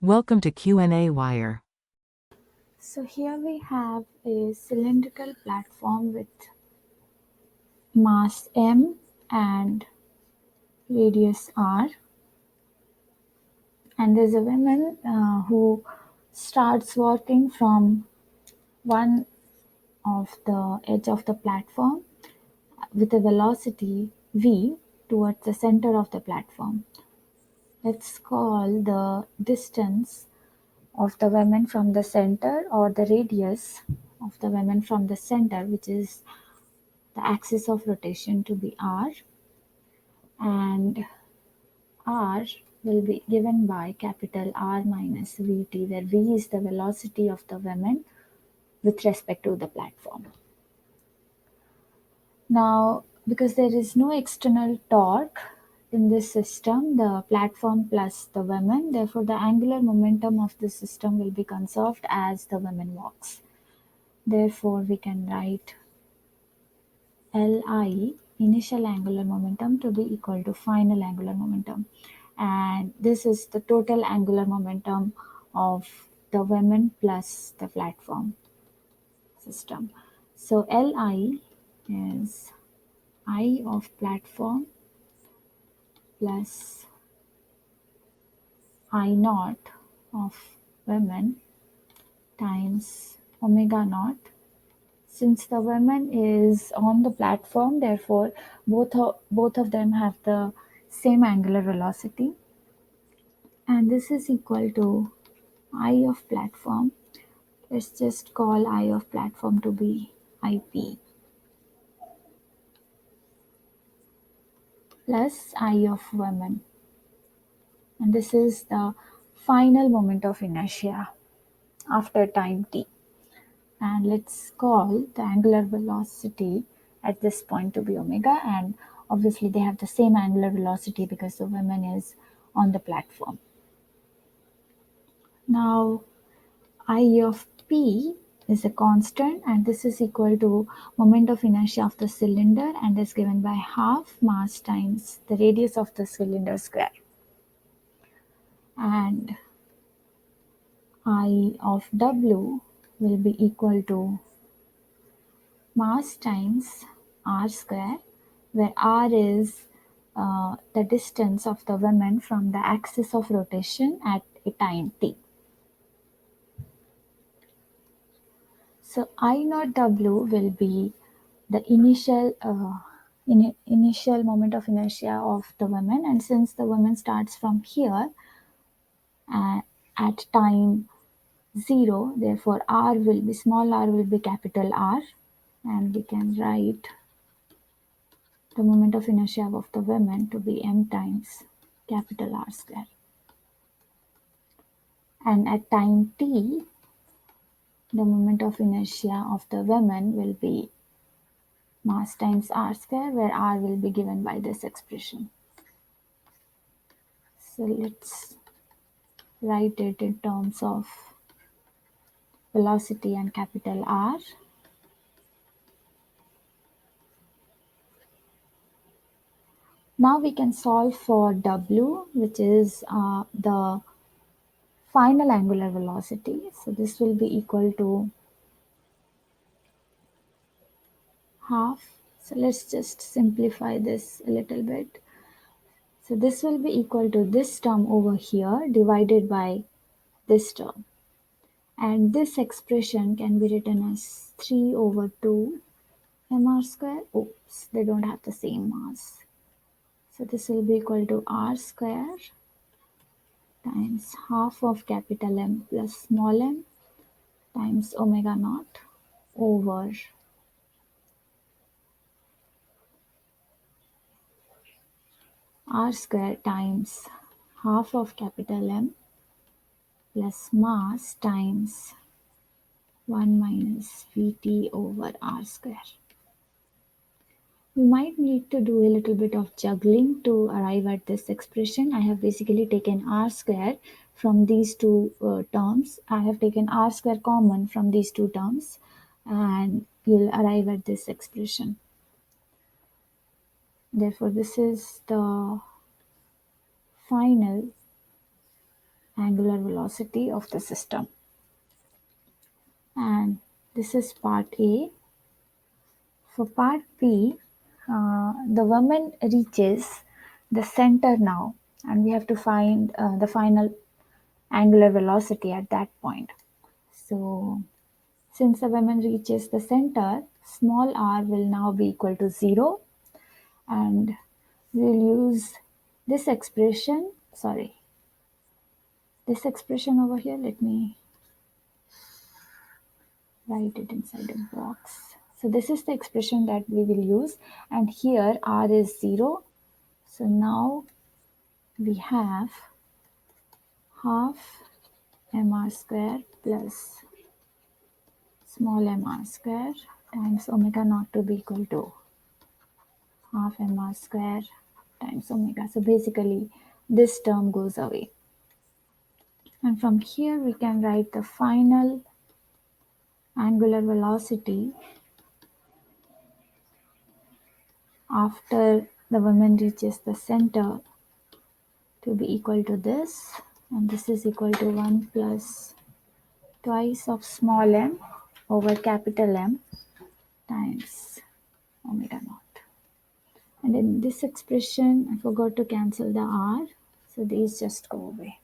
Welcome to qnawire. So here we have a cylindrical platform with mass m and radius r, and there's a woman who starts working from one of the edge of the platform with a velocity v towards the center of the platform. Let's call the distance of the women from the center, or the radius of the women from the center, which is the axis of rotation, to be r, and r will be given by capital R minus Vt, where V is the velocity of the women with respect to the platform. Now, because there is no external torque in this system, the platform plus the women, therefore the angular momentum of the system will be conserved as the women walks. Therefore, we can write Li, initial angular momentum, to be equal to final angular momentum. And this is the total angular momentum of the women plus the platform system. So Li is I of platform plus I naught of women times omega naught. Since the women is on the platform, therefore both of them have the same angular velocity, and this is equal to I of platform. Let's just call I of platform to be IP plus I of women, and this is the final moment of inertia after time t. And let's call the angular velocity at this point to be omega, and obviously they have the same angular velocity because the woman is on the platform. Now I of p is a constant, and this is equal to moment of inertia of the cylinder, and is given by half mass times the radius of the cylinder square. And I of w will be equal to mass times r square, where r is the distance of the women from the axis of rotation at a time t. So I naught w will be the initial moment of inertia of the women, and since the woman starts from here uh, at time 0, therefore r will be small r will be capital R, and we can write the moment of inertia of the women to be m times capital R square. And at time t, the moment of inertia of the women will be mass times r square, where r will be given by this expression. So let's write it in terms of velocity and capital R. Now we can solve for W, which is the final angular velocity. So this will be equal to half. So let's just simplify this a little bit. So this will be equal to this term over here divided by this term. And this expression can be written as 3 over 2 mr square. Oops, they don't have the same mass. So this will be equal to r square times half of capital M plus small m times omega naught over r square times half of capital M plus mass times 1 minus Vt over r square. We might need to do a little bit of juggling to arrive at this expression. I have basically taken r square from these two terms. I have taken r square common from these two terms, and you'll arrive at this expression. Therefore, this is the final angular velocity of the system. And this is part A. For part B, the woman reaches the center now, and we have to find the final angular velocity at that point. So, since the woman reaches the center, small r will now be equal to 0, and we'll use this expression, this expression over here. Let me write it inside a box. So this is the expression that we will use, and here r is 0. So now we have half mr square plus small mr square times omega naught to be equal to half mr square times omega. So basically this term goes away. And from here we can write the final angular velocity after the woman reaches the center to be equal to this, and this is equal to 1 plus twice of small m over capital M times omega naught. And in this expression, I forgot to cancel the r, so these just go away.